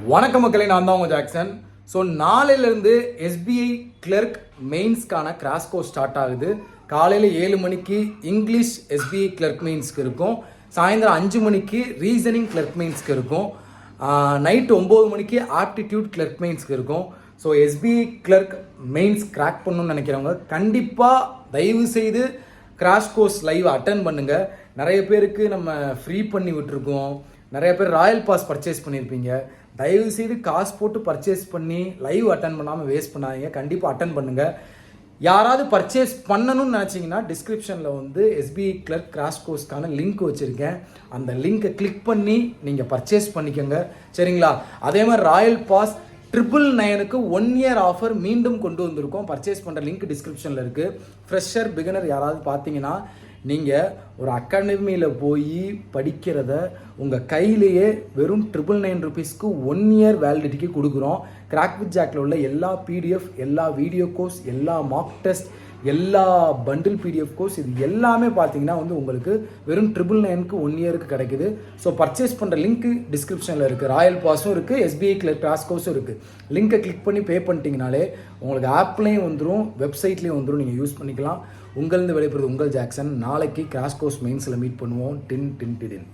வணக்கம் மக்களே, நான் தான் உங்கள் ஜாக்சன். ஸோ நாளையிலேருந்து எஸ்பிஐ கிளர்க் மெயின்ஸ்க்கான கிராஷ் கோர்ஸ் ஸ்டார்ட் ஆகுது. காலையில் 7 மணிக்கு இங்கிலீஷ் எஸ்பிஐ கிளர்க் மெயின்ஸ்க்கு இருக்கும். சாயந்தரம் 5 மணிக்கு ரீசனிங் கிளர்க் மெயின்ஸ்க்கு இருக்கும். நைட்டு 9 மணிக்கு ஆப்டிடியூட் கிளர்க் மெயின்ஸ்க்கு இருக்கும். So SBI clerk mains crack பண்ணணும்னு நினைக்கிறவங்க கண்டிப்பாக தயவு செய்து கிராஷ் கோர்ஸ் லைவ் அட்டன் பண்ணுங்கள். நிறைய பேருக்கு நம்ம ஃப்ரீ பண்ணி விட்டுருக்கோம். நிறைய பேர் ராயல் பாஸ் பர்ச்சேஸ் பண்ணியிருப்பீங்க. தயவு செய்து காசு போட்டு பர்ச்சேஸ் பண்ணி லைவ் அட்டன் பண்ணாமல் வேஸ்ட் பண்ணாதீங்க. கண்டிப்பாக அட்டன் பண்ணுங்கள். யாராவது பர்ச்சேஸ் பண்ணணும்னு நினச்சிங்கன்னா டிஸ்கிரிப்ஷனில் எஸ்பிஐ கிளர்க் கிராஷ் கோர்ஸ்க்கான லிங்க் வச்சுருக்கேன். அந்த லிங்க்கை கிளிக் பண்ணி நீங்கள் பர்ச்சேஸ் பண்ணிக்கோங்க, சரிங்களா? அதே மாதிரி ராயல் பாஸ் 999க்கு 1 இயர் ஆஃபர் மீண்டும் கொண்டு வந்திருக்கோம். பர்ச்சேஸ் பண்ணுற லிங்க் டிஸ்கிரிப்ஷனில் இருக்குது. ஃப்ரெஷர் பிகினர் யாராவது பார்த்தீங்கன்னா நீங்கள் ஒரு அகாடமியில் போய் படிக்கிறத உங்கள் கையிலேயே வெறும் 999 ருபீஸ்க்கு 1 இயர் வேலிடிட்டிக்கு கொடுக்குறோம். கிராக் வித் ஜாக்கில் உள்ள எல்லா பிடிஎஃப், எல்லா வீடியோ கோர்ஸ், எல்லா மார்க் டெஸ்ட், எல்லா பண்டில் பிடிஎஃப் கோர்ஸ் இது எல்லாமே பார்த்தீங்கன்னா உங்களுக்கு வெறும் 999க்கு 1 இயருக்கு கிடைக்குது. ஸோ பர்ச்சேஸ் பண்ணுற லிங்க் டிஸ்கிரிப்ஷனில் இருக்குது. ராயல் பாஸும் இருக்குது, எஸ்பிஐ கிராஷ் கோர்ஸும் இருக்குது. லிங்க்கை கிளிக் பண்ணி பே பண்ணிட்டீங்கனாலே உங்களுக்கு ஆப்லேயும் வந்துடும், வெப்சைட்லேயும் வந்துடும். நீங்கள் யூஸ் பண்ணிக்கலாம். உங்களிருந்து விடைபெறுவது உங்கள் ஜாக்சன். நாளைக்கு கிராஷ் கோர்ஸ் மெயின்ஸில் மீட் பண்ணுவோம். டின் டின் டிடின்.